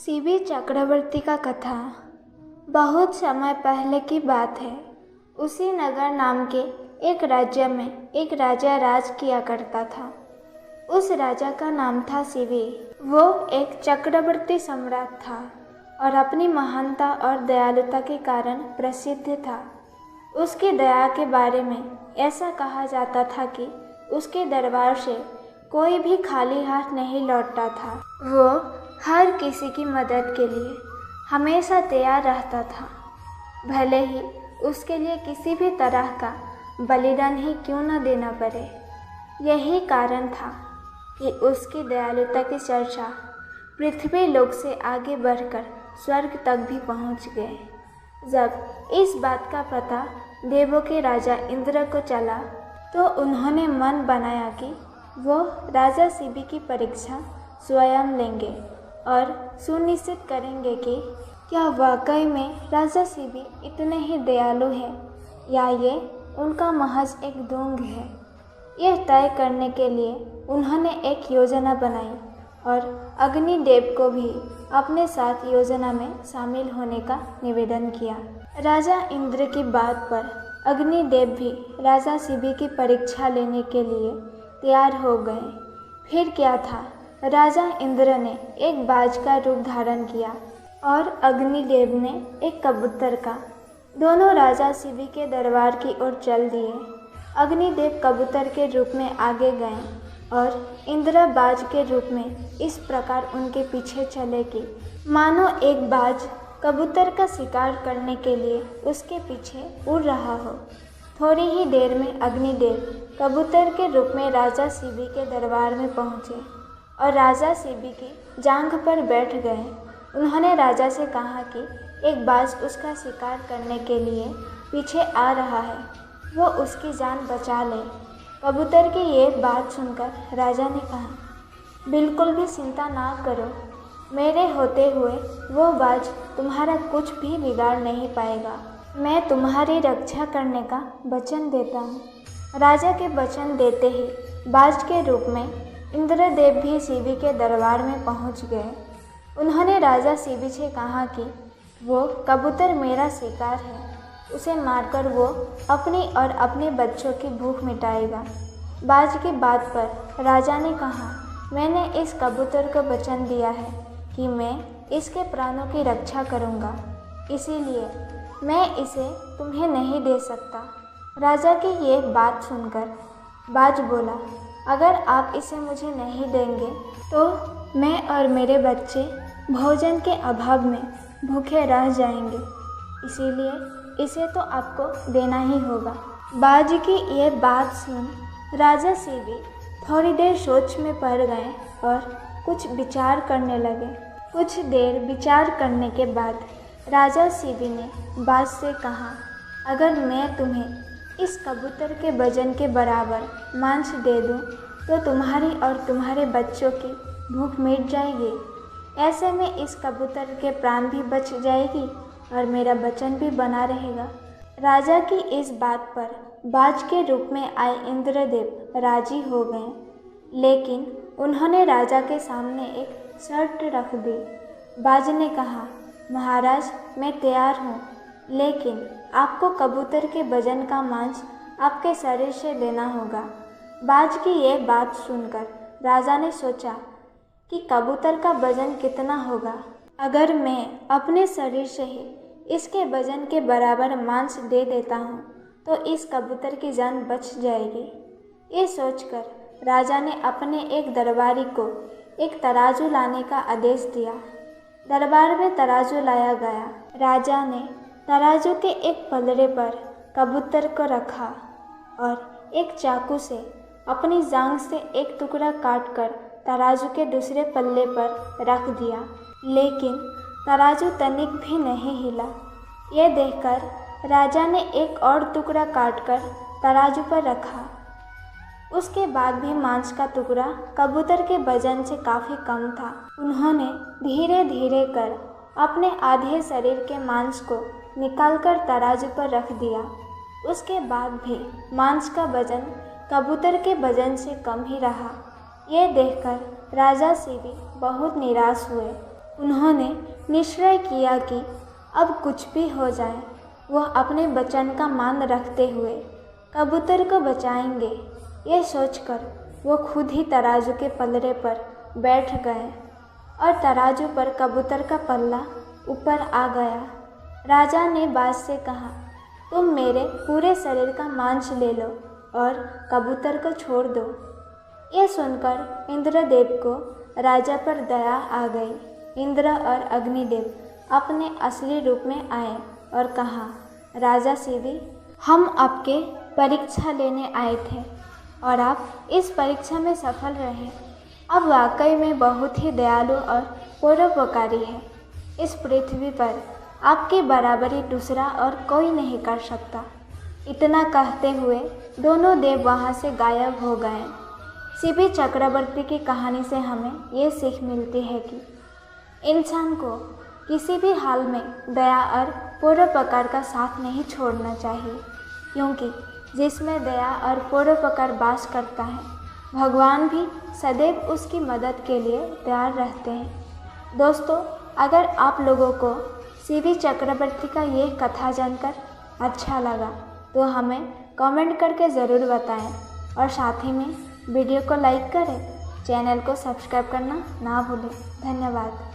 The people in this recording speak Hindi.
सीबी चक्रवर्ती का कथा बहुत समय पहले की बात है। उसी नगर नाम के एक राज्य में एक राजा राज किया करता था। उस राजा का नाम था सीबी। वो एक चक्रवर्ती सम्राट था और अपनी महानता और दयालुता के कारण प्रसिद्ध था। उसकी दया के बारे में ऐसा कहा जाता था कि उसके दरबार से कोई भी खाली हाथ नहीं लौटता था। वो हर किसी की मदद के लिए हमेशा तैयार रहता था, भले ही उसके लिए किसी भी तरह का बलिदान ही क्यों न देना पड़े। यही कारण था कि उसकी दयालुता की चर्चा पृथ्वी लोक से आगे बढ़कर स्वर्ग तक भी पहुंच गए। जब इस बात का पता देवों के राजा इंद्र को चला तो उन्होंने मन बनाया कि वो राजा सीबी की परीक्षा स्वयं लेंगे और सुनिश्चित करेंगे कि क्या वाकई में राजा सीबी इतने ही दयालु हैं या ये उनका महज एक ढोंग है। यह तय करने के लिए उन्होंने एक योजना बनाई और अग्निदेव को भी अपने साथ योजना में शामिल होने का निवेदन किया। राजा इंद्र की बात पर अग्निदेव भी राजा सीबी की परीक्षा लेने के लिए तैयार हो गए। फिर क्या था, राजा इंद्र ने एक बाज का रूप धारण किया और अग्निदेव ने एक कबूतर का। दोनों राजा सीबी के दरबार की ओर चल दिए। अग्निदेव कबूतर के रूप में आगे गए और इंद्र बाज के रूप में इस प्रकार उनके पीछे चले कि मानो एक बाज कबूतर का शिकार करने के लिए उसके पीछे उड़ रहा हो। थोड़ी ही देर में अग्निदेव कबूतर के रूप में राजा सीबी के दरबार में पहुँचे और राजा सीबी की जांघ पर बैठ गए। उन्होंने राजा से कहा कि एक बाज उसका शिकार करने के लिए पीछे आ रहा है, वो उसकी जान बचा ले। कबूतर की ये बात सुनकर राजा ने कहा, बिल्कुल भी चिंता ना करो, मेरे होते हुए वो बाज तुम्हारा कुछ भी बिगाड़ नहीं पाएगा। मैं तुम्हारी रक्षा करने का वचन देता हूँ। राजा के वचन देते ही बाज के रूप में इंद्रदेव भी सीबी के दरबार में पहुँच गए। उन्होंने राजा सीबी से कहा कि वो कबूतर मेरा शिकार है, उसे मारकर वो अपनी और अपने बच्चों की भूख मिटाएगा। बाज की बात पर राजा ने कहा, मैंने इस कबूतर को वचन दिया है कि मैं इसके प्राणों की रक्षा करूंगा, इसीलिए मैं इसे तुम्हें नहीं दे सकता। राजा की ये बात सुनकर बाज बोला, अगर आप इसे मुझे नहीं देंगे तो मैं और मेरे बच्चे भोजन के अभाव में भूखे रह जाएंगे, इसीलिए इसे तो आपको देना ही होगा। बाज की ये बात सुन राजा सीबी थोड़ी देर सोच में पड़ गए और कुछ विचार करने लगे। कुछ देर विचार करने के बाद राजा सीबी ने बाज से कहा, अगर मैं तुम्हें इस कबूतर के वजन के बराबर मांस दे दूं तो तुम्हारी और तुम्हारे बच्चों की भूख मिट जाएगी। ऐसे में इस कबूतर के प्राण भी बच जाएगी और मेरा वचन भी बना रहेगा। राजा की इस बात पर बाज के रूप में आए इंद्रदेव राजी हो गए, लेकिन उन्होंने राजा के सामने एक शर्त रख दी। बाज ने कहा, महाराज मैं तैयार हूँ, लेकिन आपको कबूतर के वजन का मांस आपके शरीर से देना होगा। बाज की ये बात सुनकर राजा ने सोचा कि कबूतर का वजन कितना होगा। अगर मैं अपने शरीर से ही इसके वजन के बराबर मांस दे देता हूँ तो इस कबूतर की जान बच जाएगी। ये सोचकर राजा ने अपने एक दरबारी को एक तराजू लाने का आदेश दिया। दरबार में तराजू लाया गया। राजा ने तराजू के एक पलड़े पर कबूतर को रखा और एक चाकू से अपनी जांघ से एक टुकड़ा काटकर तराजू के दूसरे पल्ले पर रख दिया, लेकिन तराजू तनिक भी नहीं हिला। ये देखकर राजा ने एक और टुकड़ा काटकर तराजू पर रखा। उसके बाद भी मांस का टुकड़ा कबूतर के वजन से काफ़ी कम था। उन्होंने धीरे धीरे कर अपने आधे शरीर के मांस को निकालकर तराजू पर रख दिया। उसके बाद भी मांस का वजन कबूतर के वजन से कम ही रहा। ये देखकर राजा सीबी बहुत निराश हुए उन्होंने निश्चय किया कि अब कुछ भी हो जाए वह अपने वचन का मान रखते हुए कबूतर को बचाएंगे। ये सोचकर वो खुद ही तराजू के पल्ले पर बैठ गए और तराजू पर कबूतर का पल्ला ऊपर आ गया। राजा ने बाज से कहा, तुम मेरे पूरे शरीर का मांस ले लो और कबूतर को छोड़ दो। ये सुनकर इंद्रदेव को राजा पर दया आ गई। इंद्र और अग्निदेव अपने असली रूप में आए और कहा, राजा शिवी, हम आपके परीक्षा लेने आए थे और आप इस परीक्षा में सफल रहे। अब वाकई में बहुत ही दयालु और परोपकारी है। इस पृथ्वी पर आपकी बराबरी दूसरा और कोई नहीं कर सकता। इतना कहते हुए दोनों देव वहाँ से गायब हो गए। शिवी चक्रवर्ती की कहानी से हमें ये सीख मिलती है कि इंसान को किसी भी हाल में दया और परोपकार का साथ नहीं छोड़ना चाहिए, क्योंकि जिसमें दया और परोपकार वास करता है, भगवान भी सदैव उसकी मदद के लिए तैयार रहते हैं। दोस्तों, अगर आप लोगों को शिवी चक्रवर्ती का ये कथा जानकर अच्छा लगा तो हमें कमेंट करके ज़रूर बताएं और साथ ही में वीडियो को लाइक करें। चैनल को सब्सक्राइब करना ना भूलें। धन्यवाद।